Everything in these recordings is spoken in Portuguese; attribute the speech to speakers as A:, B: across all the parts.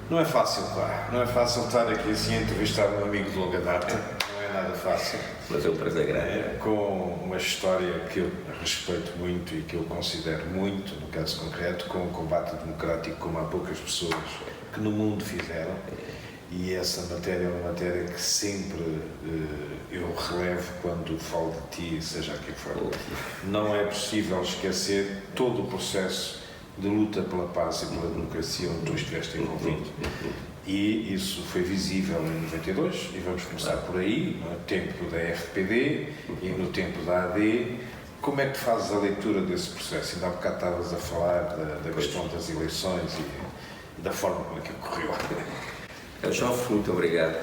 A: Não é fácil, pá. Não é fácil estar aqui assim a entrevistar um amigo de longa data. Não é nada fácil.
B: Mas é um prazer grande.
A: Com uma história que eu respeito muito e que eu considero muito, no caso concreto, com um combate democrático como há poucas pessoas que no mundo fizeram. E essa matéria é uma matéria que sempre eu relevo quando falo de ti, seja aqui for. Não é possível esquecer todo o processo de luta pela paz e pela democracia onde tu estiveste envolvido. E isso foi visível em 92, e vamos começar por aí, no tempo da RPD e no tempo da AD. Como é que tu fazes a leitura desse processo? Ainda há bocado estavas a falar da questão das eleições e da forma como é que ocorreu.
B: Joffre, muito obrigado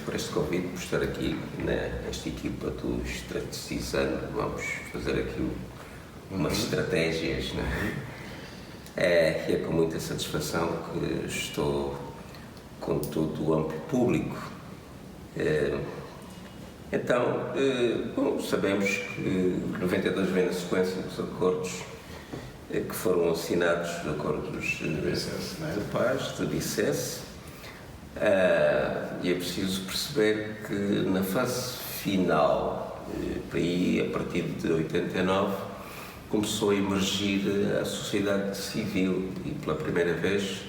B: por este convite, por estar aqui nesta equipa dos Strategizando. Vamos fazer aqui umas estratégias, não é? É com muita satisfação que estou com todo o amplo público. Bom, sabemos que 92 vem na sequência dos acordos que foram assinados, acordos de paz, de Bicesse. E é preciso perceber que na fase final, para aí, a partir de 89, começou a emergir a sociedade civil e pela primeira vez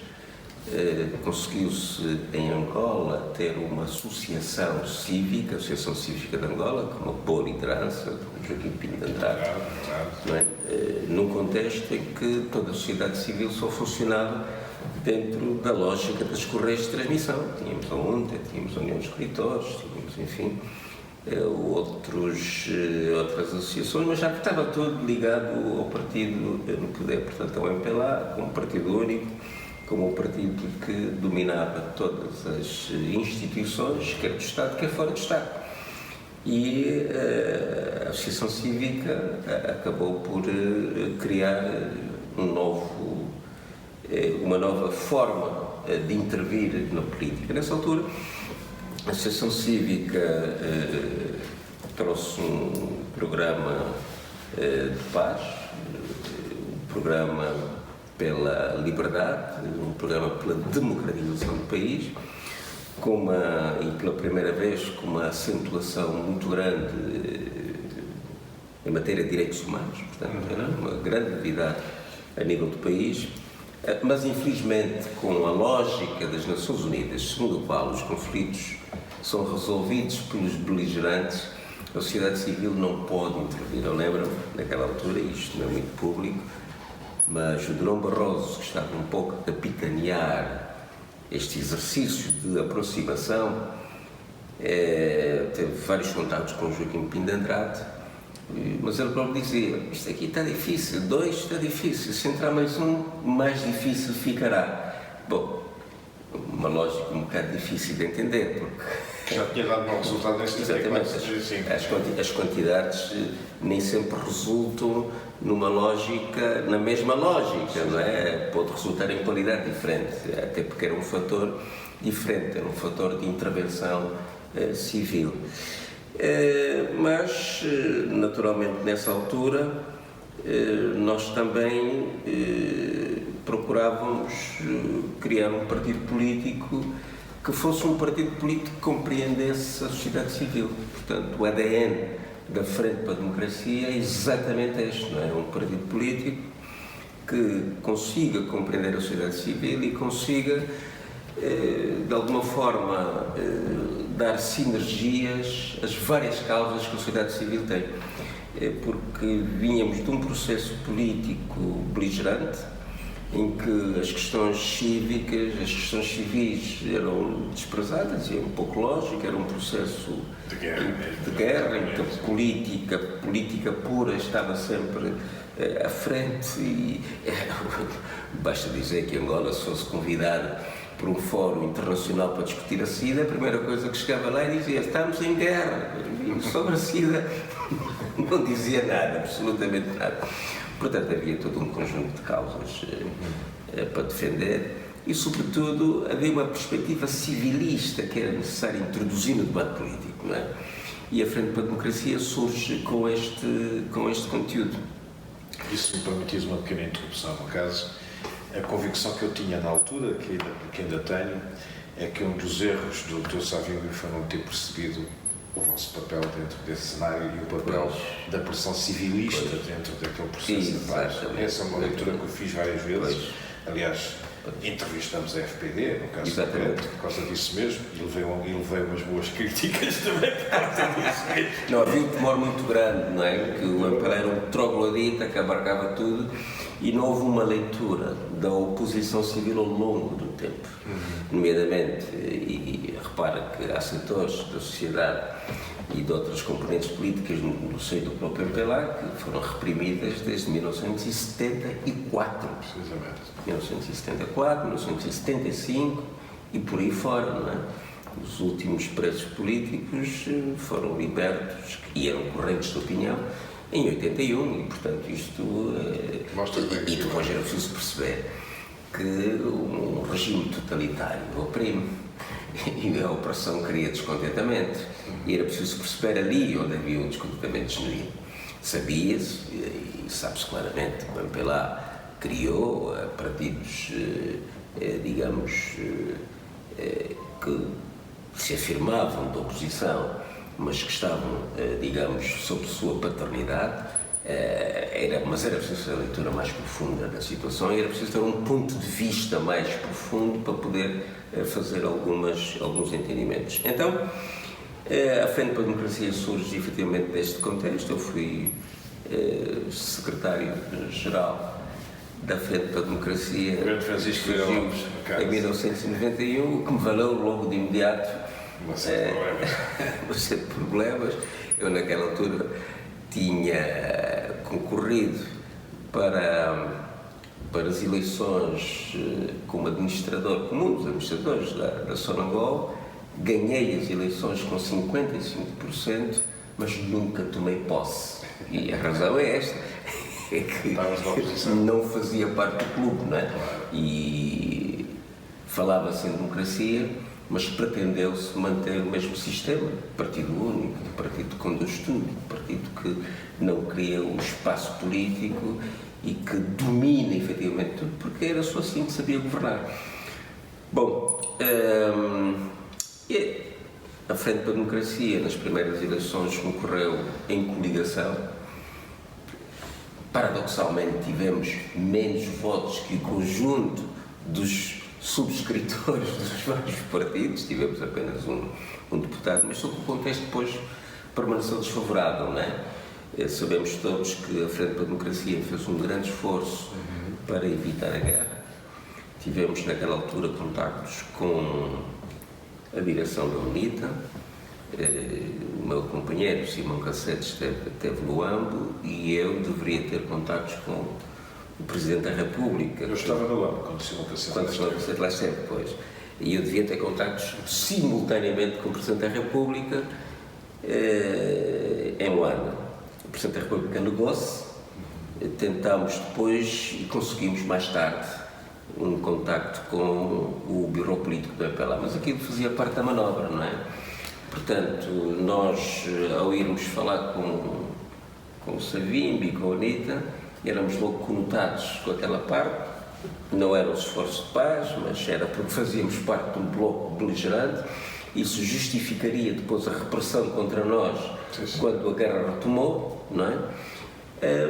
B: conseguiu-se em Angola ter uma associação cívica, a Associação Cívica de Angola, com uma boa liderança, do Joaquim Pinto de Andrade, não é? Num contexto em que toda a sociedade civil só funcionava dentro da lógica das correias de transmissão. Tínhamos a UNTA, tínhamos a União dos Escritores, tínhamos, enfim, outras associações, mas já estava tudo ligado ao partido no poder, portanto ao MPLA, como partido único, como um partido que dominava todas as instituições, quer do Estado, quer fora do Estado. E a Associação Cívica acabou por criar uma nova forma de intervir na política. Nessa altura, a Associação Cívica trouxe um programa de paz, um programa pela liberdade, um programa pela democratização do país, e pela primeira vez com uma acentuação muito grande em matéria de direitos humanos, portanto era uma grande novidade a nível do país. Mas, infelizmente, com a lógica das Nações Unidas, segundo a qual os conflitos são resolvidos pelos beligerantes, a sociedade civil não pode intervir. Eu lembro-me, naquela altura, isto não é muito público, mas o Durão Barroso, que estava um pouco a capitanear este exercício de aproximação, teve vários contactos com o Joaquim Pinto de Andrade, mas ele próprio dizia: isto aqui está difícil, 2 está difícil, se entrar mais um, mais difícil ficará. Bom, uma lógica um bocado difícil de entender, porque
A: já tinha dado mau resultado neste tempo.
B: Exatamente, as quantidades nem sempre resultam na mesma lógica, não é? Pode resultar em qualidade diferente, até porque era um fator diferente, era um fator de intervenção civil. Mas, naturalmente, nessa altura, nós também procurávamos criar um partido político que fosse um partido político que compreendesse a sociedade civil. Portanto, o ADN da Frente para a Democracia é exatamente este, não é? Um partido político que consiga compreender a sociedade civil e consiga, de alguma forma, dar sinergias às várias causas que a sociedade civil tem. Porque vínhamos de um processo político beligerante, em que as questões cívicas, as questões civis eram desprezadas, e é um pouco lógico, era um processo de guerra, em que a política pura estava sempre à frente, e basta dizer que Angola, se fosse convidada por um fórum internacional para discutir a SIDA, a primeira coisa que chegava lá e dizia: estamos em guerra, e sobre a SIDA não dizia nada, absolutamente nada. Portanto, havia todo um conjunto de causas para defender e, sobretudo, havia uma perspectiva civilista que era necessário introduzir no debate político, não é? E a Frente para a Democracia surge com este conteúdo.
A: E se me permitis uma pequena interrupção, no caso, a convicção que eu tinha na altura, que ainda tenho, é que um dos erros do Dr. Savimbi foi não ter percebido o vosso papel dentro desse cenário e o papel da pressão civilista dentro daquele processo de paz. Essa é uma leitura que eu fiz várias vezes. Aliás, entrevistamos a FPD, no caso concreto, por causa disso mesmo, e levei umas boas críticas também por causa disso mesmo.
B: Não, havia um temor muito grande, não é? Que o MPLA era um troglodita que abarcava tudo e não houve uma leitura da oposição civil ao longo do tempo. Nomeadamente, e repara que há setores da sociedade e de outras componentes políticas no seio do próprio MPLA que foram reprimidas desde 1974.
A: Precisamente.
B: 1974, 1975 e por aí fora, não é? Os últimos presos políticos foram libertos e eram correntes de opinião em 81 e, portanto, isto... E depois era preciso perceber que um regime totalitário oprime e a opressão cria descontentamento e era preciso perceber ali onde havia um descontentamento genuíno. Sabia-se e sabe-se claramente que o MPLA criou partidos, digamos, que se afirmavam de oposição, mas que estavam, digamos, sob sua paternidade, mas era preciso ter a leitura mais profunda da situação e era preciso ter um ponto de vista mais profundo para poder fazer alguns entendimentos. Então, a Frente para a Democracia surge efetivamente deste contexto. Eu fui secretário-geral da Frente para a Democracia em 1991, o que me valeu logo de imediato uma série de problemas. Eu naquela altura tinha concorrido para as eleições como administrador comum dos administradores da Sonangol, ganhei as eleições com 55%, mas nunca tomei posse. E a razão é esta, é que não fazia parte do clube, não é? E falava-se em democracia, mas pretendeu-se manter o mesmo sistema, partido único, partido que conduz tudo, partido que não cria um espaço político e que domina efetivamente tudo, porque era só assim que sabia governar. Bom, a Frente para a Democracia, nas primeiras eleições, concorreu em coligação. Paradoxalmente, tivemos menos votos que o conjunto dos subscritores dos vários partidos, tivemos apenas um deputado, mas só que o contexto depois permaneceu desfavorável, não é? Sabemos todos que a Frente para a Democracia fez um grande esforço para evitar a guerra. Tivemos naquela altura contactos com a direção da UNITA, o meu companheiro Simão Cacetes esteve no AMBO e eu deveria ter contactos com o Presidente da República.
A: Eu estava no AMBO quando o Simão Cacetes
B: lá esteve, pois. E eu devia ter contactos simultaneamente com o Presidente da República em Luanda. O Presidente da República negou-se, tentámos depois e conseguimos mais tarde um contacto com o Bureau Político do MPLA, mas aquilo fazia parte da manobra, não é? Portanto, nós, ao irmos falar com o Savimbi e com a UNITA, éramos logo conotados com aquela parte. Não era um esforço de paz, mas era porque fazíamos parte de um bloco beligerante. Isso justificaria depois a repressão contra nós quando a guerra retomou, não é?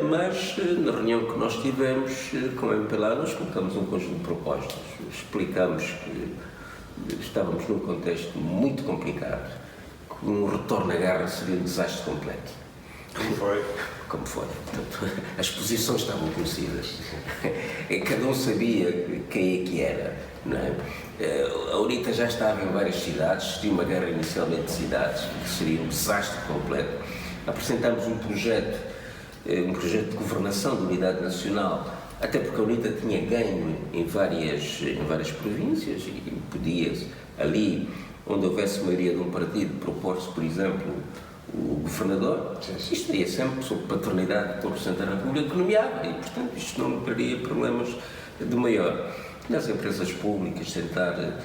B: Mas na reunião que nós tivemos com a MPLA, nós colocamos um conjunto de propostas. Explicamos que estávamos num contexto muito complicado, que um retorno à guerra seria um desastre completo.
A: Como foi?
B: Como foi. Portanto, as posições estavam conhecidas. Cada um sabia quem é que era, não é? A UNITA já estava em várias cidades, tinha uma guerra inicialmente de cidades, que seria um desastre completo. Apresentámos um projeto de governação de unidade nacional, até porque a UNITA tinha ganho em várias províncias e podia-se, ali onde houvesse maioria de um partido, propor-se, por exemplo, o governador. Isto estaria sempre sob paternidade do Presidente da República que nomeava e, portanto, isto não teria problemas de maior. Nas empresas públicas, tentar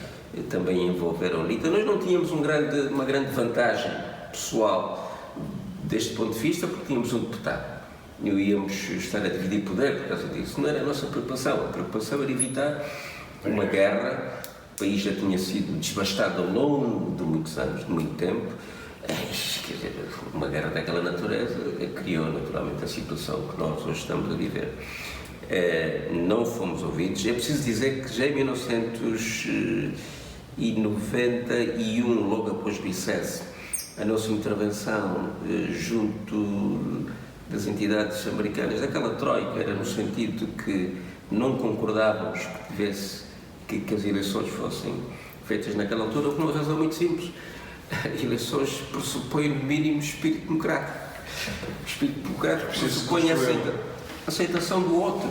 B: também envolver a UNITA. Nós não tínhamos uma grande vantagem pessoal deste ponto de vista, porque tínhamos um deputado. íamos estar a dividir poder por causa disso. Não era a nossa preocupação. A preocupação era evitar uma guerra. O país já tinha sido devastado ao longo de muitos anos, de muito tempo. Quer dizer, uma guerra daquela natureza criou naturalmente a situação que nós hoje estamos a viver. Não fomos ouvidos. É preciso dizer que já em 1991, logo após o ICES, a nossa intervenção junto das entidades americanas, daquela troika, era no sentido de que não concordávamos que as eleições fossem feitas naquela altura, por uma razão muito simples. Eleições pressupõem, no mínimo, espírito democrático. O espírito democrático pressupõe a aceitação do outro.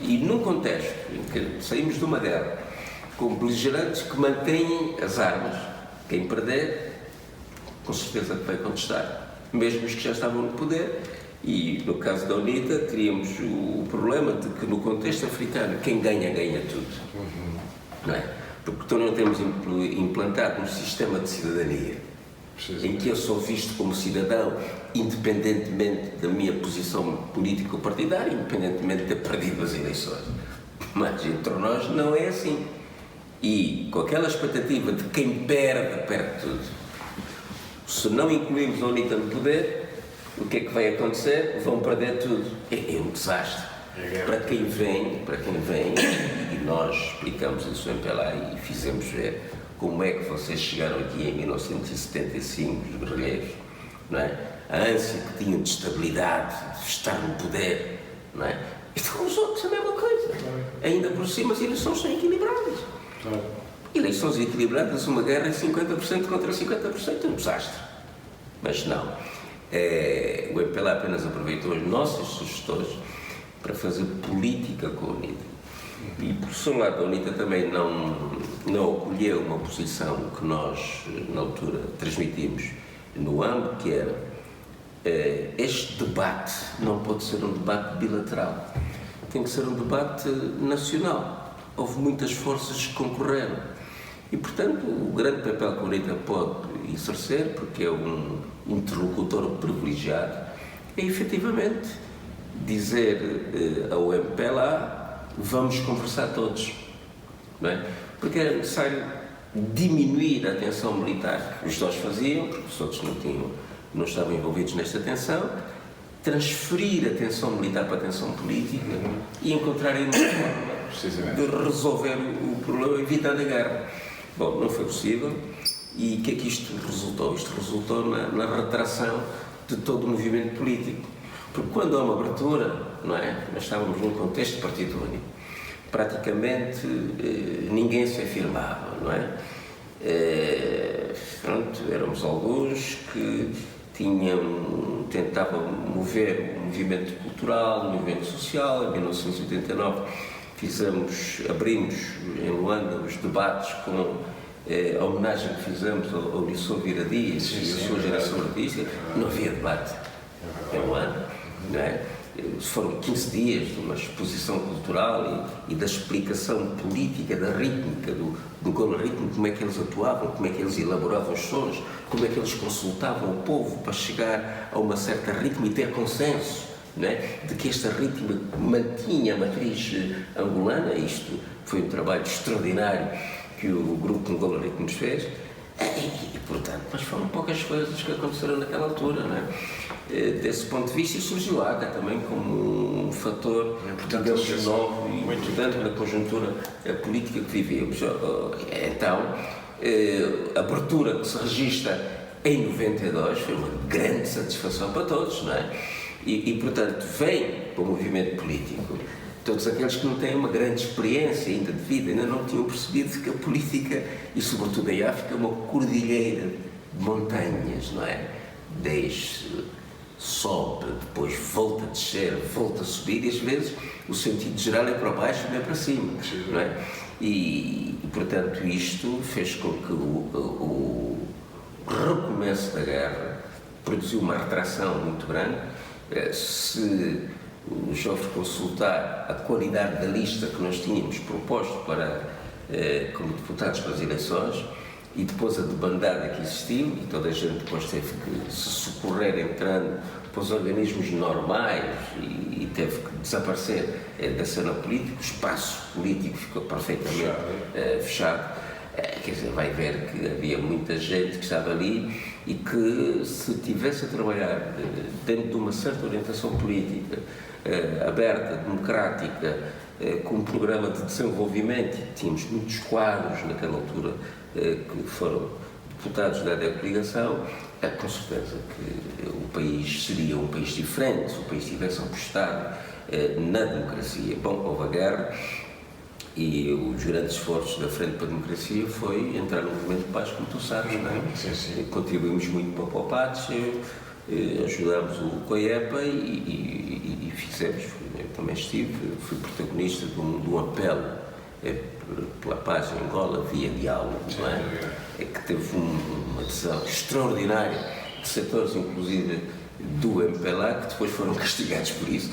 B: E num contexto em que saímos de uma guerra com beligerantes que mantêm as armas, quem perder, com certeza que vai contestar, mesmo os que já estavam no poder. E no caso da UNITA, teríamos o problema de que no contexto africano, quem ganha, ganha tudo. Não é? Porque não temos implantado um sistema de cidadania em que eu sou visto como cidadão independentemente da minha posição político-partidária, independentemente de ter perdido as eleições. Mas entre nós não é assim. E com aquela expectativa de quem perde tudo, se não incluirmos a UNITA no poder, o que é que vai acontecer? Vão perder tudo. É um desastre. Para quem vem, e nós explicamos isso em MPLA e fizemos ver como é que vocês chegaram aqui em 1975, os guerrilheiros, não é? A ânsia que tinham de estabilidade, de estar no poder, não é? E com os outros a mesma coisa. Ainda por cima as eleições são equilibradas. Eleições equilibradas, uma guerra é 50% contra 50%, é um desastre. Mas não. O MPLA apenas aproveitou as nossas sugestões para fazer política com a UNITA. E, por seu lado, a UNITA também não acolheu uma posição que nós, na altura, transmitimos no âmbito, que era este debate não pode ser um debate bilateral, tem que ser um debate nacional. Houve muitas forças que concorreram. E, portanto, o grande papel que a UNITA pode exercer, porque é um interlocutor privilegiado, é efetivamente dizer ao MPLA: vamos conversar todos, não é? Porque era necessário diminuir a tensão militar que os dois faziam, porque os outros não estavam envolvidos nesta tensão, transferir a tensão militar para a tensão política e encontrarem uma forma de resolver o problema evitando a guerra. Bom, não foi possível. E o que é que isto resultou? Isto resultou na retração de todo o movimento político. Porque quando há uma abertura, não é? Nós estávamos num contexto de partido único. Praticamente ninguém se afirmava, não é? Pronto, éramos alguns que tentavam mover o movimento cultural, o movimento social. Em 1989 abrimos em Luanda os debates com a homenagem que fizemos ao Liceu Vieira Dias e a sua geração artística. Não havia debate em Luanda, não é? Foram 15 dias de uma exposição cultural e da explicação política, da rítmica, do golo rítmico, como é que eles atuavam, como é que eles elaboravam os sons, como é que eles consultavam o povo para chegar a uma certa ritmo e ter consenso, não é? De que esta ritmo mantinha a matriz angolana. Isto foi um trabalho extraordinário que o grupo Angola Ritmos fez. E, portanto, mas foram poucas coisas que aconteceram naquela altura, não é? Desse ponto de vista, surgiu a ACA também como um fator, digamos, novo e importante na conjuntura política que vivíamos. Então, a abertura que se registra em 92 foi uma grande satisfação para todos, não é? E portanto, vem para o movimento político todos aqueles que não têm uma grande experiência ainda de vida, ainda não tinham percebido que a política, e sobretudo em África, é uma cordilheira de montanhas, não é? Desde sobe, depois volta a descer, volta a subir, e às vezes o sentido geral é para baixo e não é para cima, não é? E portanto, isto fez com que o recomeço da guerra produziu uma retração muito grande. Se o Jofre consultar a qualidade da lista que nós tínhamos proposto como deputados para as eleições, e depois a debandada que existiu, e toda a gente depois teve que se socorrer entrando para os organismos normais e teve que desaparecer da cena política, o espaço político ficou perfeitamente fechado. Quer dizer, vai ver que havia muita gente que estava ali e que, se tivesse a trabalhar dentro de uma certa orientação política, aberta, democrática, com um programa de desenvolvimento, e tínhamos muitos quadros naquela altura que foram deputados da coligação, com certeza que o país seria um país diferente se o país tivesse apostado na democracia. Bom, houve a guerra e os grandes esforços da Frente para a Democracia foi entrar no movimento de paz, como tu sabes, não é?
A: Sim.
B: Contribuímos muito para o Popatch, ajudámos o COIEPA e fizemos, eu também fui protagonista de um apelo pela paz em Angola via diálogo, não é? Que teve uma adesão extraordinária de setores, inclusive do MPLA, que depois foram castigados por isso.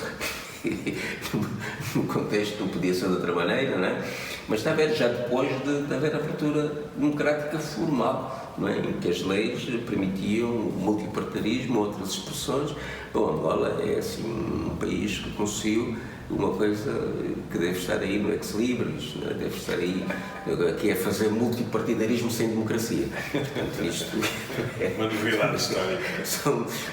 B: No contexto não podia ser de outra maneira, não é? Mas está a ver, já depois de haver abertura democrática formal, não é? Em que as leis permitiam o multipartidarismo, outras expressões. Bom, Angola é assim um país que conseguiu uma coisa que deve estar aí no ex-libris, é? Deve estar aí, que é fazer multipartidarismo sem democracia. Portanto, isto
A: é uma novidade histórica.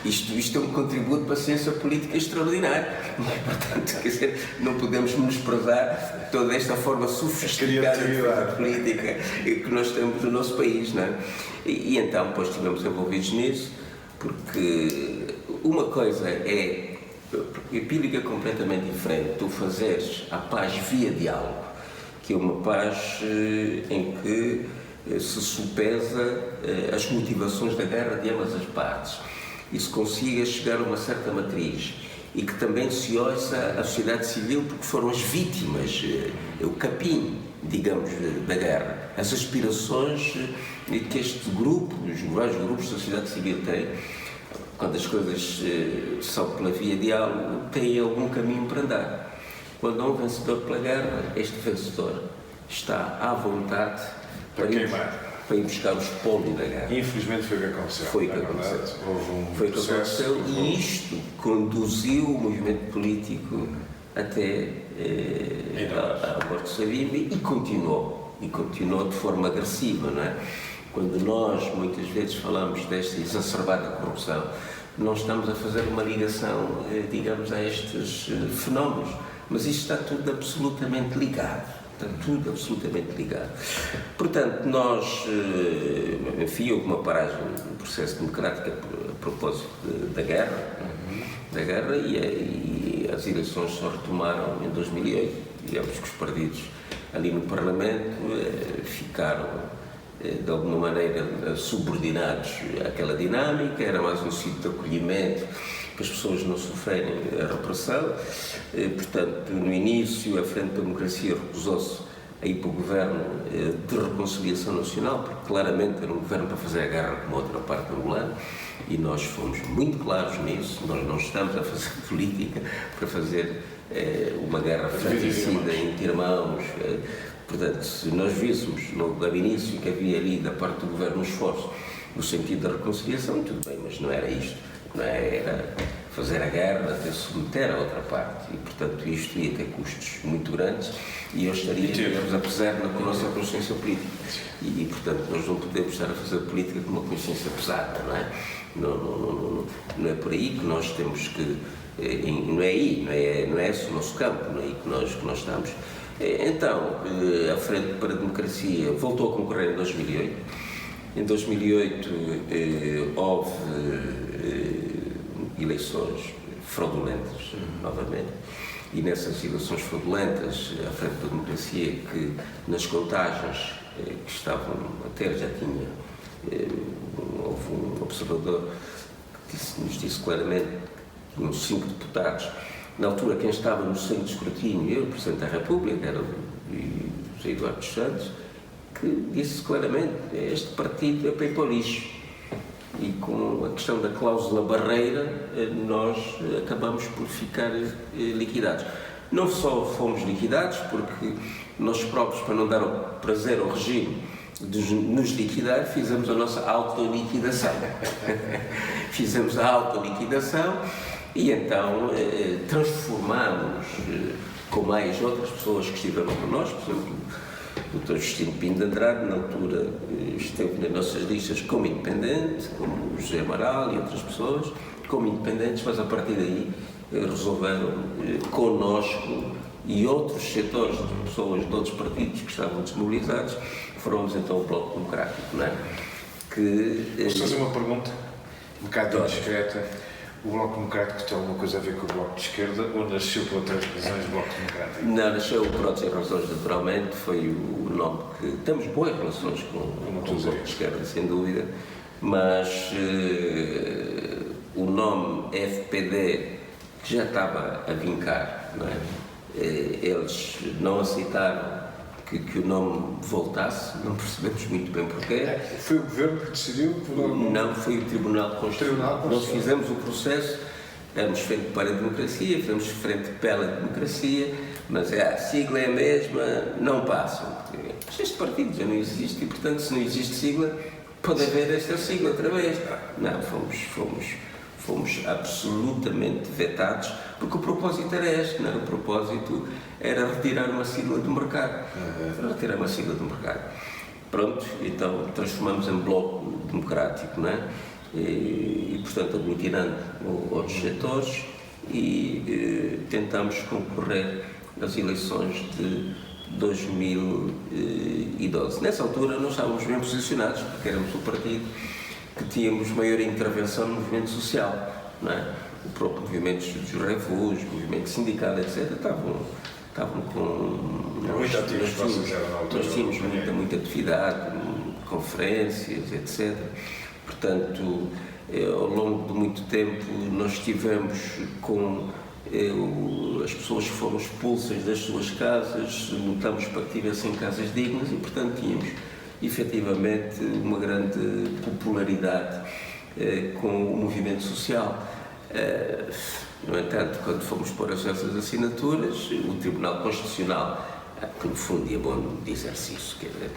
B: Isto é um contributo para a ciência política extraordinário. Portanto, quer dizer, não podemos menosprezar toda esta forma sofisticada de política que nós temos no nosso país, não é? E então, depois estivemos envolvidos nisso, porque uma coisa é, porque a pílica é completamente diferente, tu fazeres a paz via diálogo, que é uma paz em que se sopesa as motivações da guerra de ambas as partes e se consiga chegar a uma certa matriz e que também se ouça a sociedade civil, porque foram as vítimas, o capim, digamos, da guerra, as aspirações que este grupo, os vários grupos da sociedade civil têm. Quando as coisas são pela via diálogo, têm algum caminho para andar. Quando há um vencedor pela guerra, este vencedor está à vontade para ir buscar o espólio da guerra.
A: Infelizmente foi o que aconteceu.
B: Foi o que aconteceu.
A: Foi o que aconteceu
B: e isto conduziu o movimento político até à morte de Savimbi e continuou de forma agressiva, não é? Quando nós muitas vezes falamos desta exacerbada corrupção, não estamos a fazer uma ligação, digamos, a estes fenómenos, mas isto está tudo absolutamente ligado. Está tudo absolutamente ligado. Portanto, nós, enfim, houve uma paragem no processo democrático a propósito da guerra, e as eleições só retomaram em 2008. Digamos que os partidos ali no Parlamento ficaram de alguma maneira subordinados àquela dinâmica, era mais um sítio de acolhimento para as pessoas não sofrerem a repressão. Portanto, no início a Frente para a Democracia recusou-se a ir para o governo de reconciliação nacional, porque claramente era um governo para fazer a guerra com outra parte angolana, e nós fomos muito claros nisso. Nós não estamos a fazer política para fazer uma guerra fratricida entre irmãos. Portanto, se nós víssemos logo ao início que havia ali da parte do governo um esforço no sentido da reconciliação, tudo bem, mas não era isto, não era fazer a guerra até submeter a outra parte, e portanto isto ia ter custos muito grandes e eu estaria, digamos, a pesar na nossa consciência política, e portanto nós não podemos estar a fazer política com uma consciência pesada, não é? Não é por aí que nós temos que, não é esse o nosso campo, não é aí que nós estamos. Então, a Frente para a Democracia voltou a concorrer em 2008. Em 2008 houve eleições fraudulentas, novamente, e nessas eleições fraudulentas, a Frente para a Democracia, que nas contagens que estavam a ter já tinha, houve um observador que nos disse claramente que tinham 5 deputados. Na altura, quem estava no centro de escrutínio, eu, o Presidente da República, era o José Eduardo dos Santos, que disse claramente: este partido é para ir para o lixo. E com a questão da cláusula barreira, nós acabamos por ficar liquidados. Não só fomos liquidados, porque nós próprios, para não dar prazer ao regime, nos liquidar, fizemos a nossa autoliquidação. Fizemos a autoliquidação e então transformámos, com mais outras pessoas que estiveram connosco, por exemplo, o Dr. Justino Pinto de Andrade, na altura esteve nas nossas listas como independente, como o José Amaral e outras pessoas, como independentes, mas a partir daí resolveram connosco e outros setores de pessoas de outros partidos que estavam desmobilizados, formamos então o Bloco Democrático, não é?
A: Posso fazer uma pergunta? Um bocado indiscreta. O Bloco Democrático tem alguma coisa a ver com o Bloco de Esquerda ou nasceu por outras razões Bloco Democrático?
B: Não, nasceu por outras razões, naturalmente. Foi o nome que... Temos boas relações com o Bloco de Esquerda, sem dúvida, mas o nome FPD, que já estava a vincar, não é? Eles não aceitaram que o nome voltasse, não percebemos muito bem porquê.
A: Foi o Governo que decidiu?
B: Não, foi o Tribunal Constitucional. Nós fizemos o processo, éramos frente para a democracia, fizemos frente pela democracia, mas a sigla é a mesma, não passam. Este partido já não existe e, portanto, se não existe sigla, pode haver esta sigla outra vez. Não, fomos absolutamente vetados, porque o propósito era este, não era? O propósito era retirar uma sigla do mercado. Retirar uma sigla do mercado. Pronto, então transformamos em Bloco Democrático, não é? E portanto, aglutinando outros setores e tentamos concorrer às eleições de 2012. Nessa altura, nós estávamos bem posicionados, porque éramos o partido que tínhamos maior intervenção no movimento social, não é? O próprio movimento dos refúgios, o movimento sindical, etc., estavam com...
A: Nós
B: tínhamos muita atividade, conferências, etc. Portanto, ao longo de muito tempo, nós estivemos com as pessoas que foram expulsas das suas casas, lutamos para que tivessem casas dignas e, portanto, tínhamos efetivamente uma grande popularidade com o movimento social. No entanto, quando fomos pôr as nossas assinaturas, o Tribunal Constitucional, que no fundo é bom dizer-se isso, quer dizer,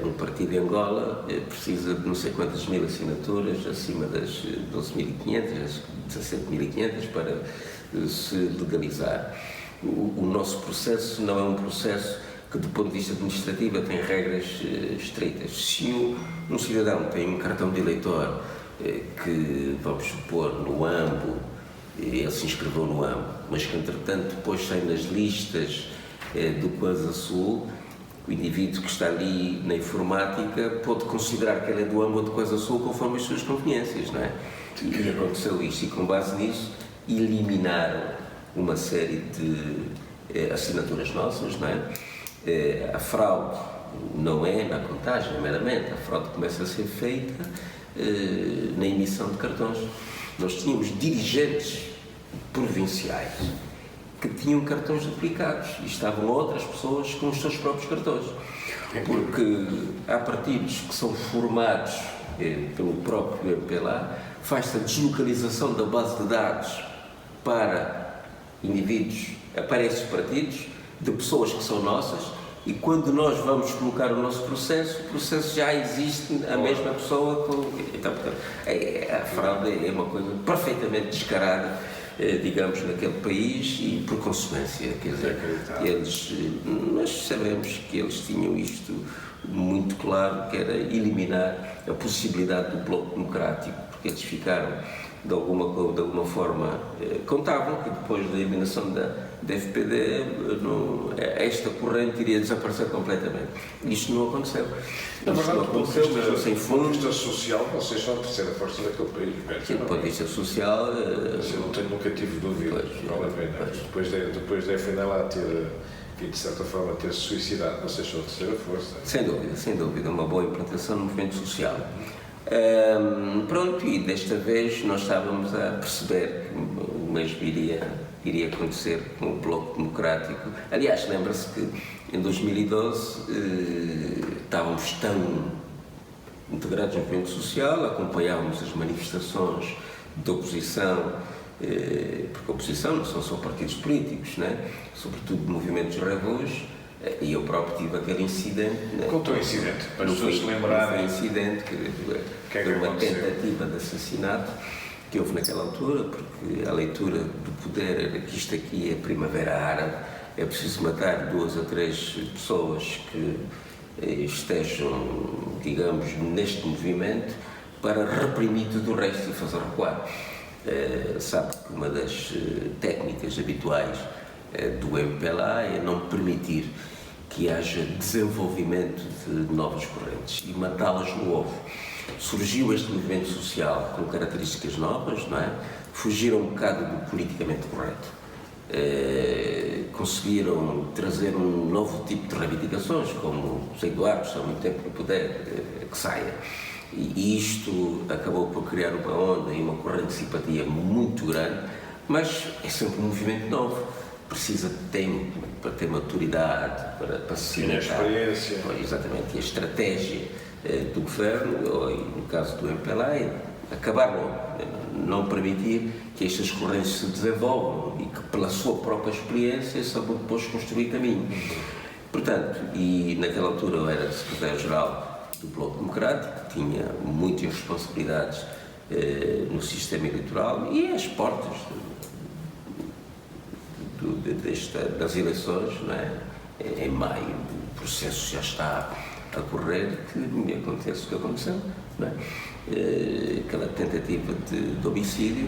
B: um partido em Angola precisa de não sei quantas mil assinaturas, acima das 12.500, 17.500, para se legalizar. O nosso processo não é um processo que, do ponto de vista administrativo, tem regras estritas. Se um cidadão tem um cartão de eleitor que, vamos supor, no AMBO, ele se inscreveu no AMBO, mas que, entretanto, depois sai nas listas do Coisa Sul, o indivíduo que está ali na informática pode considerar que ele é do AMBO ou do Coisa Sul conforme as suas conveniências, não é? E aconteceu isto, e com base nisso eliminaram uma série de assinaturas nossas, não é? A fraude não é na contagem, meramente, a fraude começa a ser feita na emissão de cartões. Nós tínhamos dirigentes provinciais que tinham cartões duplicados e estavam outras pessoas com os seus próprios cartões, porque há partidos que são formados pelo próprio MPLA, faz-se a deslocalização da base de dados para indivíduos, para esses partidos, de pessoas que são nossas, e quando nós vamos colocar o nosso processo, o processo já existe a mesma pessoa. Então, portanto, a fraude é uma coisa perfeitamente descarada, digamos, naquele país, e por consequência, quer dizer, nós sabemos que eles tinham isto muito claro, que era eliminar a possibilidade do Bloco Democrático, porque eles ficaram, de alguma forma, contavam que depois da eliminação da FPD, esta corrente iria desaparecer completamente. Isto não aconteceu.
A: Na verdade,
B: não aconteceu, mesmo sem fundo.
A: Do ponto de vista social, vocês são a terceira força daquele país.
B: Sim, do ponto de vista social...
A: Eu nunca tive dúvida, vale a pena. Depois da FNLA de certa forma, ter-se suicidado, vocês são a terceira força.
B: Sem dúvida, uma boa implantação no movimento social. Pronto, e desta vez nós estávamos a perceber que o mesmo iria acontecer com o Bloco Democrático. Aliás, lembra-se que em 2012 estávamos tão integrados no movimento social, acompanhávamos as manifestações de oposição, porque a oposição não são só partidos políticos, né? Sobretudo movimentos revuos, E eu próprio tive aquele incidente.
A: Contou o incidente, para as pessoas se lembrarem.
B: Foi um incidente de uma tentativa de assassinato que houve naquela altura, porque a leitura do poder era que isto aqui é primavera árabe, é preciso matar 2 ou 3 pessoas que estejam, digamos, neste movimento para reprimir tudo o resto e fazer recuar. Sabe que uma das técnicas habituais do MPLA é não permitir que haja desenvolvimento de novas correntes e matá-las no ovo. Surgiu este movimento social com características novas, não é? Fugiram um bocado do politicamente correto. Conseguiram trazer um novo tipo de reivindicações, como os Eduardo está há muito tempo no poder, que saia. E isto acabou por criar uma onda e uma corrente de simpatia muito grande, mas é sempre um movimento novo. Precisa de tempo para ter maturidade, para se cimentar.
A: Experiência.
B: Exatamente. E a estratégia do governo, ou no caso do MPLA, é acabar logo, não permitir que estas correntes se desenvolvam e que, pela sua própria experiência, saibam depois construir caminho. Portanto, e naquela altura eu era secretário-geral do Bloco Democrático, tinha muitas responsabilidades no sistema eleitoral e às portas das eleições, não é? Em maio, o processo já está a correr, que me acontece o que aconteceu, não é? Aquela tentativa de homicídio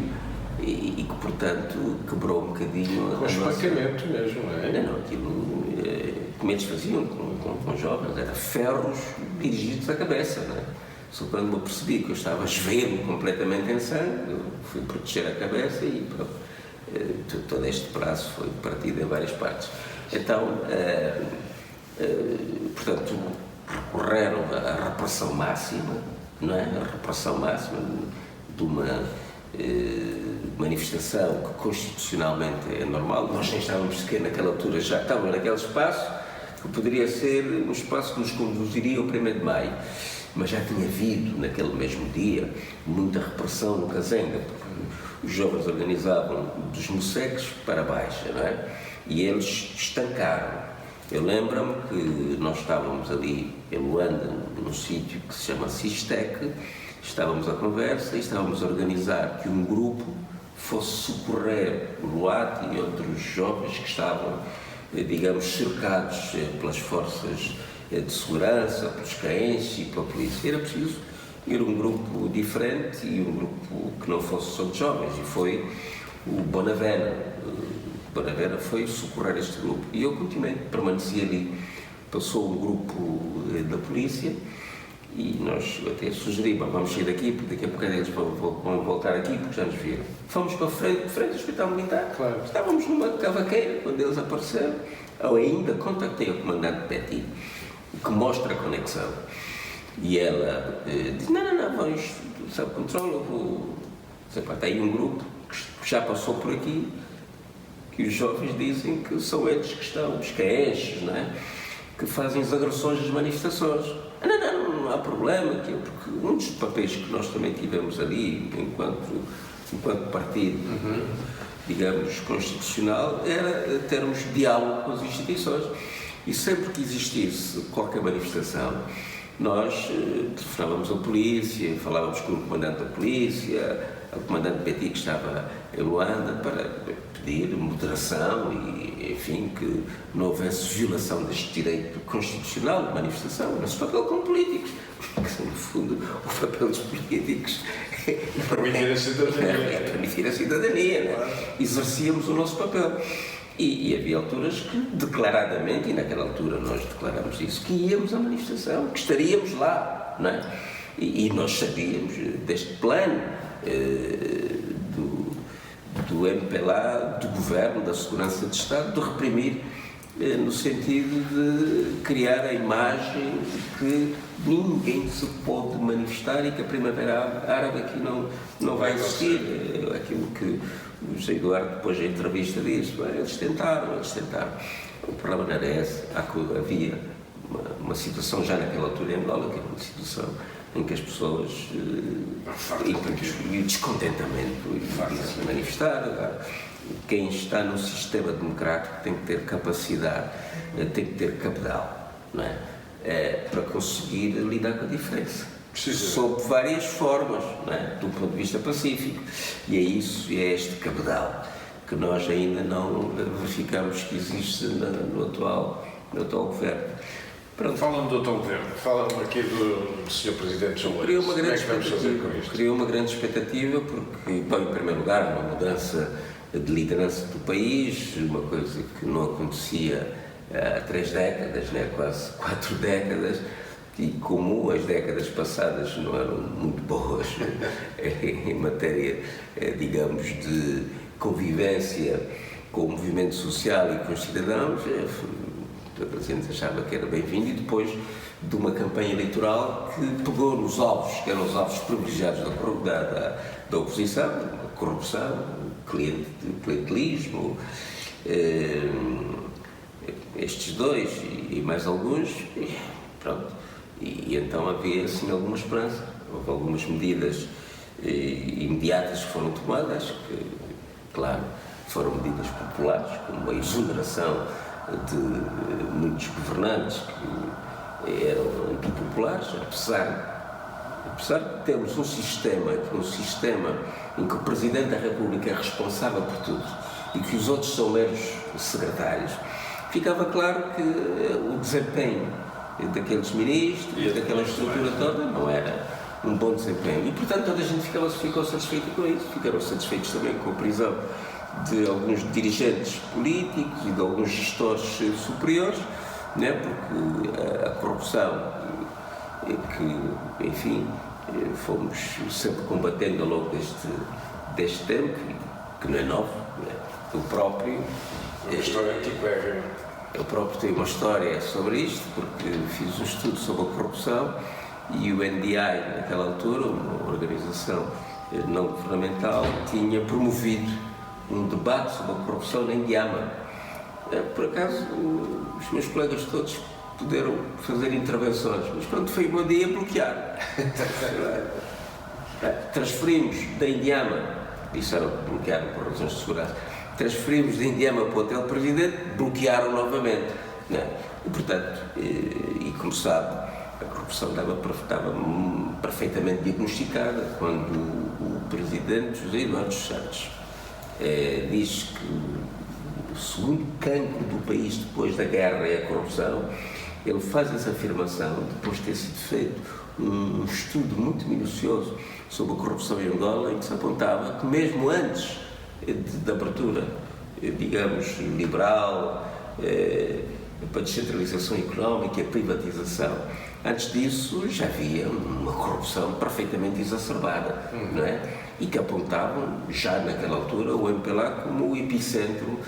B: e que, portanto, quebrou um bocadinho...
A: Com espancamento mesmo, não é?
B: Não, aquilo, como eles faziam com jovens, era ferros dirigidos à cabeça, não é? Só quando me percebi que eu estava esvero completamente em sangue, eu fui proteger a cabeça e pronto. Todo este braço foi partido em várias partes. Então, portanto, recorreram à repressão máxima, não é? A repressão máxima de uma manifestação que constitucionalmente é normal. Nós nem estávamos sequer naquela altura, já estávamos naquele espaço que poderia ser um espaço que nos conduziria ao 1º de Maio. Mas já tinha havido, naquele mesmo dia, muita repressão no Cazenga, porque os jovens organizavam dos Mosseques para Baixa, não é? E eles estancaram. Eu lembro-me que nós estávamos ali em Luanda, num sítio que se chama Sistec, estávamos à conversa e estávamos a organizar que um grupo fosse socorrer o Luati e outros jovens que estavam, digamos, cercados pelas forças de segurança, pelos caenses e pela polícia. Era preciso ir um grupo diferente e um grupo que não fosse só de jovens, e foi o Bonavena. O Bonavena foi socorrer este grupo e eu continuei, permaneci ali. Passou um grupo da polícia e nós até sugerimos, vamos sair daqui porque daqui a pouco eles vão voltar aqui porque já nos viram. Fomos para frente do Hospital Militar,
A: claro.
B: Estávamos numa cavaqueira quando eles apareceram. Eu ainda contactei o comandante Petit, que mostra a conexão. E ela diz, não, vamos, sob controle, eu vou... Está aí um grupo que já passou por aqui, que os jovens dizem que são eles que estão, os caenches, não é? Que fazem as agressões das manifestações. Não há problema, porque um dos papéis que nós também tivemos ali, enquanto partido, digamos, constitucional, era termos diálogo com as instituições. E sempre que existisse qualquer manifestação, nós telefonávamos à polícia, falávamos com o comandante da polícia, o comandante Petit, que estava em Luanda, para pedir moderação e, enfim, que não houvesse violação deste direito constitucional de manifestação. Nosso papel como políticos, porque, no fundo, o papel dos políticos
A: é permitir a cidadania.
B: É permitir a cidadania, né? Exercíamos o nosso papel. E havia alturas que, declaradamente, e naquela altura nós declaramos isso, que íamos à manifestação, que estaríamos lá, não é? E nós sabíamos deste plano do MPLA, do Governo, da Segurança de Estado, de reprimir, no sentido de criar a imagem de que ninguém se pode manifestar e que a Primavera Árabe aqui não vai existir. Aquilo que o José Eduardo, depois da entrevista, diz, eles tentaram. O problema não era esse. Havia uma situação já naquela altura em Angola, que era uma situação em que as pessoas, e descontentamento, e se manifestar. quem está no sistema democrático tem que ter capacidade, tem que ter capital, não é? Para conseguir lidar com a diferença. Sob várias formas, não é? Do ponto de vista pacífico. E é isso, é este cabedal que nós ainda não verificamos que existe no atual governo.
A: Fala-me do atual governo, fala-me aqui do Sr. Presidente João Lourenço. Como é que vamos fazer com isto?
B: Criou uma grande expectativa porque, bom, em primeiro lugar, uma mudança de liderança do país, uma coisa que não acontecia há 3 décadas, né? Quase 4 décadas, e como as décadas passadas não eram muito boas em matéria, digamos, de convivência com o movimento social e com os cidadãos, toda a gente achava que era bem-vindo, e depois de uma campanha eleitoral que pegou nos alvos, que eram os alvos privilegiados da oposição, a corrupção, clientelismo, estes dois e mais alguns, e pronto. E então havia assim alguma esperança, houve algumas medidas imediatas que foram tomadas, que, claro, foram medidas populares, como a exoneração de muitos governantes que eram antipopulares, apesar de termos um sistema em que o Presidente da República é responsável por tudo e que os outros são meros secretários, ficava claro que o desempenho daqueles ministros, daquela estrutura toda, não era um bom desempenho. E, portanto, toda a gente ficou satisfeita com isso. Ficaram satisfeitos também com a prisão de alguns dirigentes políticos e de alguns gestores superiores, né? Porque a corrupção, que, enfim, fomos sempre combatendo ao longo deste tempo, que não é novo, né? O próprio...
A: Uma história antiquérrima.
B: Eu próprio tenho uma história sobre isto, porque fiz um estudo sobre a corrupção e o NDI, naquela altura, uma organização não governamental, tinha promovido um debate sobre a corrupção na Indiama. Por acaso, os meus colegas todos puderam fazer intervenções, mas pronto, foi o meu dia bloquear. Transferimos da Indiama, disseram que bloquearam por razões de segurança, transferimos da Indiama para o Hotel Presidente, bloquearam novamente. Né? E, portanto, como sabe, a corrupção estava perfeitamente diagnosticada quando o Presidente José Eduardo dos Santos diz que o segundo cancro do país depois da guerra é a corrupção. Ele faz essa afirmação depois de ter sido feito um estudo muito minucioso sobre a corrupção em Angola, em que se apontava que mesmo antes da abertura, digamos, liberal, para a descentralização económica e a privatização, antes disso já havia uma corrupção perfeitamente exacerbada, não é? E que apontavam, já naquela altura, o MPLA como o epicentro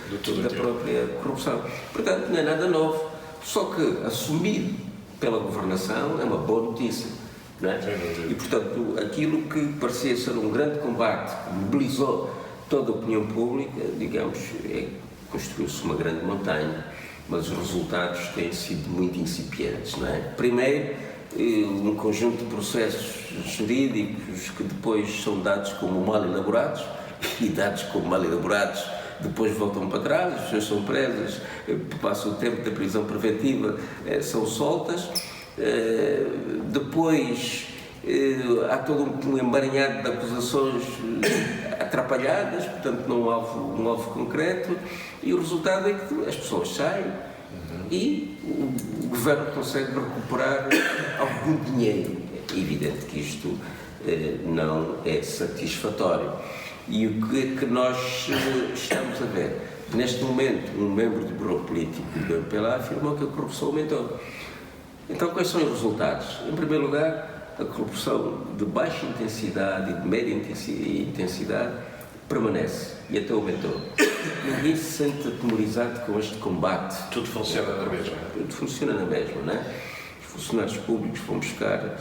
B: da própria corrupção. Portanto, não é nada novo, só que assumir pela governação é uma boa notícia, não é? E, portanto, aquilo que parecia ser um grande combate, que mobilizou toda a opinião pública, digamos, construiu-se uma grande montanha, mas os resultados têm sido muito incipientes, não é? Primeiro, um conjunto de processos jurídicos que depois são dados como mal elaborados, e dados como mal elaborados depois voltam para trás, as pessoas são presas, passam o tempo da prisão preventiva, são soltas, depois há todo um emaranhado de acusações atrapalhadas, portanto não há um alvo concreto, e o resultado é que as pessoas saem e o governo consegue recuperar algum dinheiro. É evidente que isto não é satisfatório. E o que é que nós estamos a ver? Neste momento, um membro do Bureau Político do MPLA afirmou que a corrupção aumentou. Então, quais são os resultados? Em primeiro lugar, a corrupção de baixa intensidade e de média intensidade permanece e até aumentou. Ninguém se sente atemorizado com este combate.
A: Tudo funciona na mesma.
B: Tudo funciona na mesma, não é? Os funcionários públicos vão buscar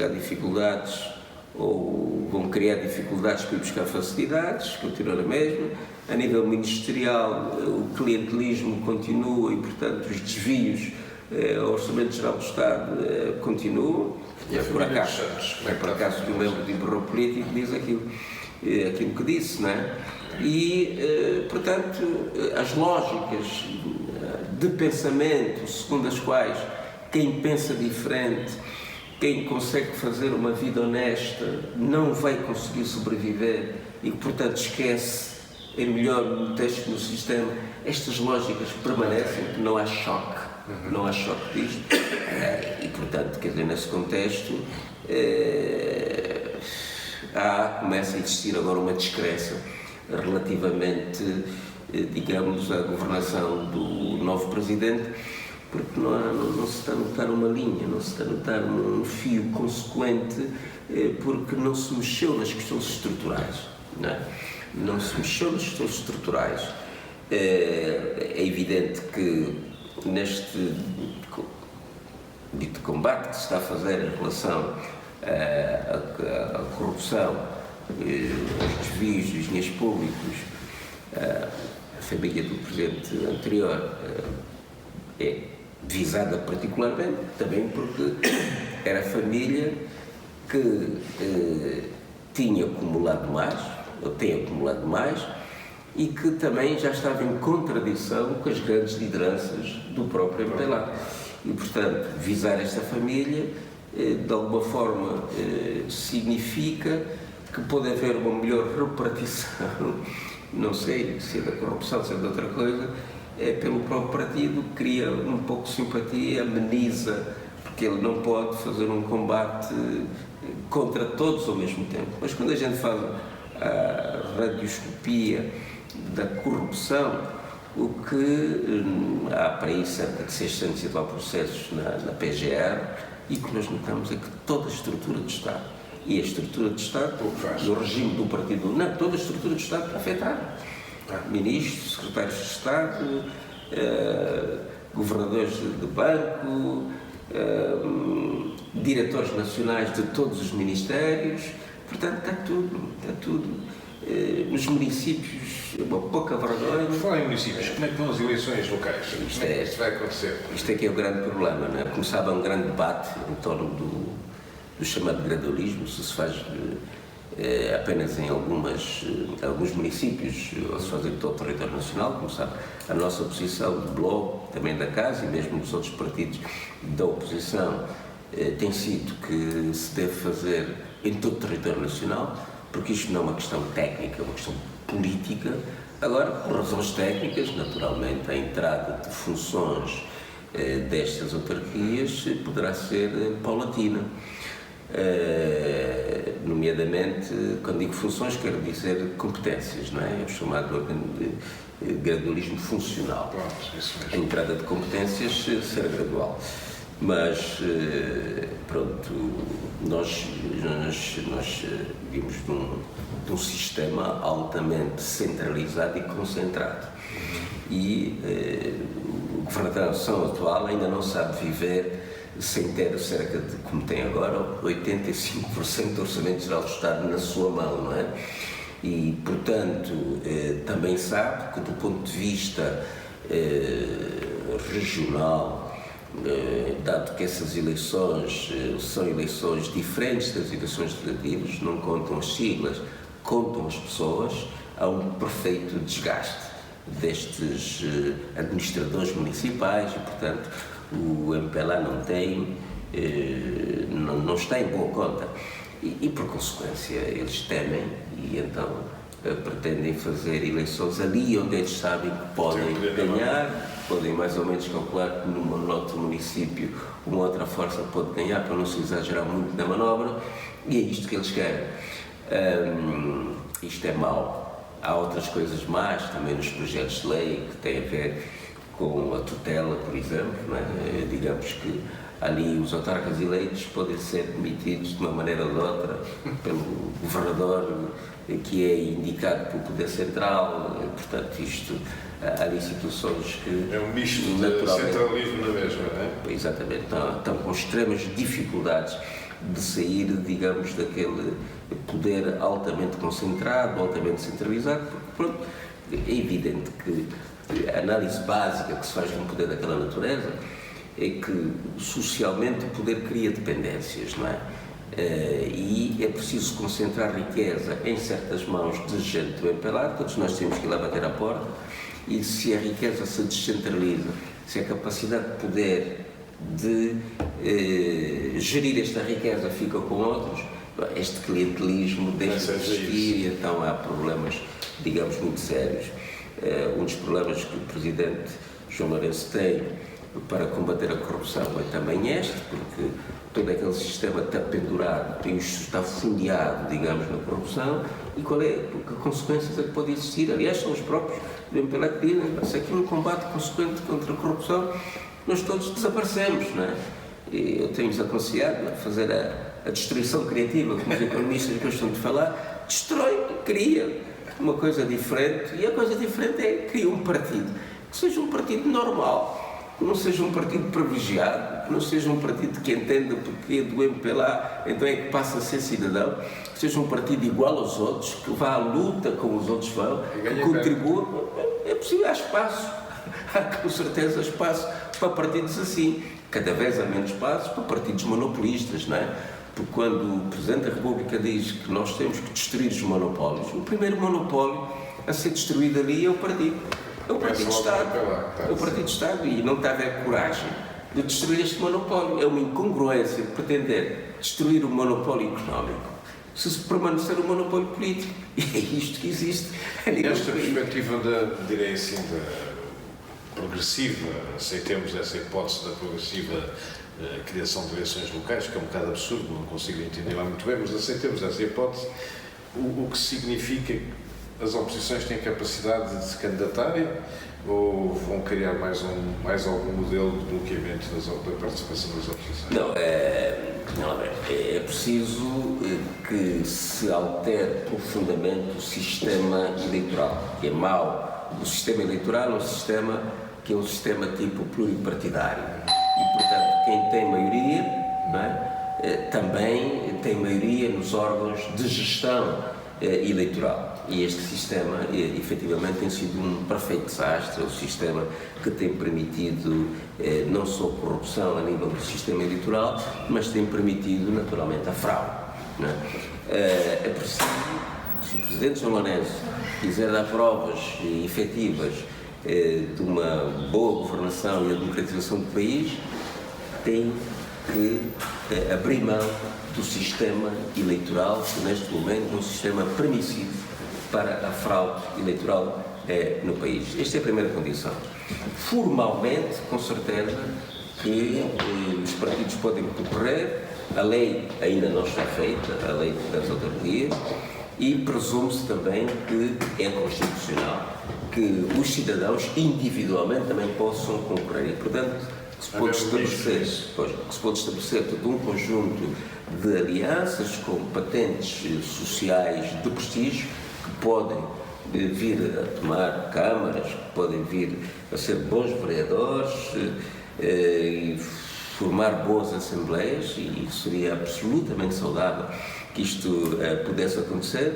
B: dificuldades ou vão criar dificuldades para ir buscar facilidades, continua na mesma. A nível ministerial, o clientelismo continua e, portanto, os desvios ao Orçamento Geral do Estado continuam. É por acaso que o membro do Bureau Político diz aquilo. aquilo que disse, não é? E, portanto, as lógicas de pensamento segundo as quais quem pensa diferente, quem consegue fazer uma vida honesta, não vai conseguir sobreviver e, portanto, esquece, é melhor meter-se no sistema. Estas lógicas permanecem, não há choque, não há choque disto. E, portanto, quer dizer, nesse contexto, começa a existir agora uma descrença relativamente, digamos, à governação do novo presidente, porque não se está a notar uma linha, não se está a notar um fio consequente, porque não se mexeu nas questões estruturais, não é? Não se mexeu nas questões estruturais. É evidente que neste dito combate que se está a fazer em relação à corrupção, aos desvios dos dinheiros públicos, a família do presidente anterior é visada particularmente, também porque era a família que tinha acumulado mais, ou tem acumulado mais, e que também já estava em contradição com as grandes lideranças do próprio MPLA. E, portanto, visar esta família, de alguma forma, significa que pode haver uma melhor repartição, não sei se é da corrupção, se é de outra coisa, pelo próprio partido, cria um pouco de simpatia, ameniza, porque ele não pode fazer um combate contra todos ao mesmo tempo. Mas quando a gente faz a radioscopia da corrupção, o que há para aí cerca de 600 e tal processos na PGR, e o que nós notamos é que toda a estrutura do Estado, e a estrutura do Estado, do regime do partido, não, toda a estrutura do Estado está afetada. Ministros, secretários de Estado, governadores de banco, diretores nacionais de todos os ministérios, portanto está tudo. Nos municípios, uma pouca vergonha.
A: Por falar em municípios, como é que vão as eleições locais? Como é que isto vai acontecer?
B: Isto é que é o grande problema, não é? Começava um grande debate em torno do chamado gradualismo, se faz apenas em alguns municípios, ou se faz em todo o território nacional, como sabe. A nossa posição do Bloco, também da Casa, e mesmo dos outros partidos da oposição, tem sido que se deve fazer em todo o território nacional, porque isto não é uma questão técnica, é uma questão política. Agora, por razões técnicas, naturalmente, a entrada de funções destas autarquias poderá ser paulatina. Nomeadamente, quando digo funções, quero dizer competências, não é? É o chamado gradualismo funcional. A entrada de competências será gradual. Mas, pronto, nós vimos de um sistema altamente centralizado e concentrado. E o governação atual ainda não sabe viver sem ter cerca de, como tem agora, 85% do Orçamento Geral do Estado na sua mão, não é? E, portanto, também sabe que, do ponto de vista regional, dado que essas eleições são eleições diferentes das eleições legislativas, não contam as siglas, contam as pessoas, há um perfeito desgaste destes administradores municipais e, portanto, o MPLA não está em boa conta e, por consequência, eles temem e então pretendem fazer eleições ali onde eles sabem que podem ganhar, podem mais ou menos calcular que num outro município uma outra força pode ganhar, para não se exagerar muito na manobra, e é isto que eles querem. Isto é mau. Há outras coisas más também nos projetos de lei que têm a ver com a tutela, por exemplo, não é? Digamos que ali os autarcas eleitos podem ser demitidos de uma maneira ou de outra pelo governador que é indicado pelo Poder Central, portanto isto, há ali situações que...
A: É um misto de centralismo na mesma, não é?
B: Exatamente, estão com extremas dificuldades de sair, digamos, daquele poder altamente concentrado, altamente centralizado, porque pronto, é evidente que a análise básica que se faz de um poder daquela natureza é que socialmente o poder cria dependências, não é? E é preciso concentrar riqueza em certas mãos de gente do MPLA. Todos nós temos que ir lá bater à porta, e se a riqueza se descentraliza, se a capacidade de poder de gerir esta riqueza fica com outros, este clientelismo deixa de existir, e então há problemas, digamos, muito sérios. Um dos problemas que o Presidente João Lourenço tem para combater a corrupção é também este, porque todo aquele sistema está pendurado, está fundeado, digamos, na corrupção, e que consequências é que pode existir? Aliás, são os próprios do MPLA que dizem, se aqui um combate consequente contra a corrupção, nós todos desaparecemos, não é? E eu tenho-vos aconselhado a fazer a destruição criativa, como os economistas gostam de falar, destrói, cria uma coisa diferente, e a coisa diferente é criar um partido, que seja um partido normal, que não seja um partido privilegiado, que não seja um partido que entenda o porquê do MPLA, então é que passa a ser cidadão, que seja um partido igual aos outros, que vá à luta como os outros vão, que contribua. É possível, há espaço, há com certeza espaço para partidos assim. Cada vez há menos espaço para partidos monopolistas, não é? Porque quando o Presidente da República diz que nós temos que destruir os monopólios, o primeiro monopólio a ser destruído ali é o partido. É o Partido de Estado. É o Partido de Estado, e não está a haver coragem de destruir este monopólio. É uma incongruência de pretender destruir o monopólio económico se permanecer o monopólio político. E é isto que existe.
A: Nesta perspectiva direi assim, da progressiva, aceitemos essa hipótese da progressiva criação de eleições locais, que é um bocado absurdo, não consigo entender lá muito bem, mas aceitemos essa hipótese, o que significa que as oposições têm capacidade de se candidatarem, ou vão criar mais algum modelo de bloqueamento da participação das oposições?
B: Não, é preciso que se altere profundamente o sistema eleitoral, que é mau. O sistema eleitoral é um sistema que é um sistema tipo pluripartidário, e portanto quem tem maioria, não é, também tem maioria nos órgãos de gestão eleitoral. E este sistema, efetivamente, tem sido um perfeito desastre. É um sistema que tem permitido não só corrupção a nível do sistema eleitoral, mas tem permitido, naturalmente, a fraude. Não é? É preciso, se o Presidente João Lourenço quiser dar provas efetivas de uma boa governação e a democratização do país, tem que abrir mão do sistema eleitoral, que neste momento é um sistema permissivo para a fraude eleitoral no país. Esta é a primeira condição. Formalmente, com certeza, que os partidos podem concorrer, a lei ainda não está feita, a lei das autarquias, e presume-se também que é constitucional, que os cidadãos individualmente também possam concorrer, e portanto que se pode estabelecer todo um conjunto de alianças com patentes sociais de prestígio, que podem vir a tomar câmaras, que podem vir a ser bons vereadores e formar boas assembleias, e seria absolutamente saudável que isto pudesse acontecer,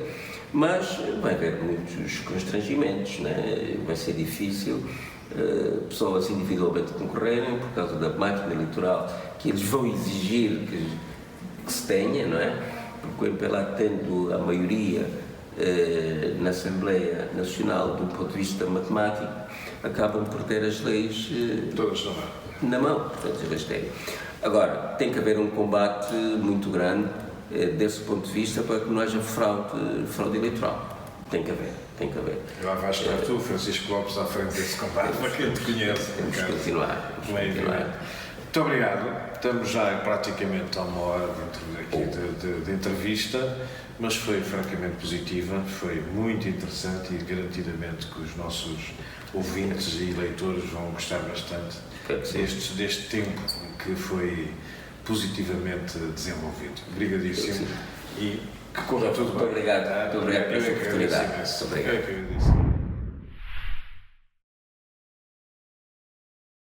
B: mas vai haver muitos constrangimentos, né? Vai ser difícil pessoas individualmente concorrerem por causa da máquina eleitoral que eles vão exigir que se tenha, não é? Porque o MPLA, tendo a maioria na Assembleia Nacional do ponto de vista matemático, acabam por ter as leis
A: todas
B: na mão, portanto, eles têm. Agora, tem que haver um combate muito grande desse ponto de vista para que não haja fraude eleitoral. Tem que haver.
A: Lá vais estar tu, Francisco Lopes, à frente desse combate, para quem te conhece.
B: Temos que continuar.
A: Muito obrigado. Estamos já praticamente a uma hora de entrevista, mas foi francamente positiva, foi muito interessante, e garantidamente que os nossos ouvintes e leitores vão gostar bastante deste tempo que foi positivamente desenvolvido. Obrigadíssimo. E que corra tudo bem.
B: Muito obrigado pela oportunidade.
A: Muito obrigado.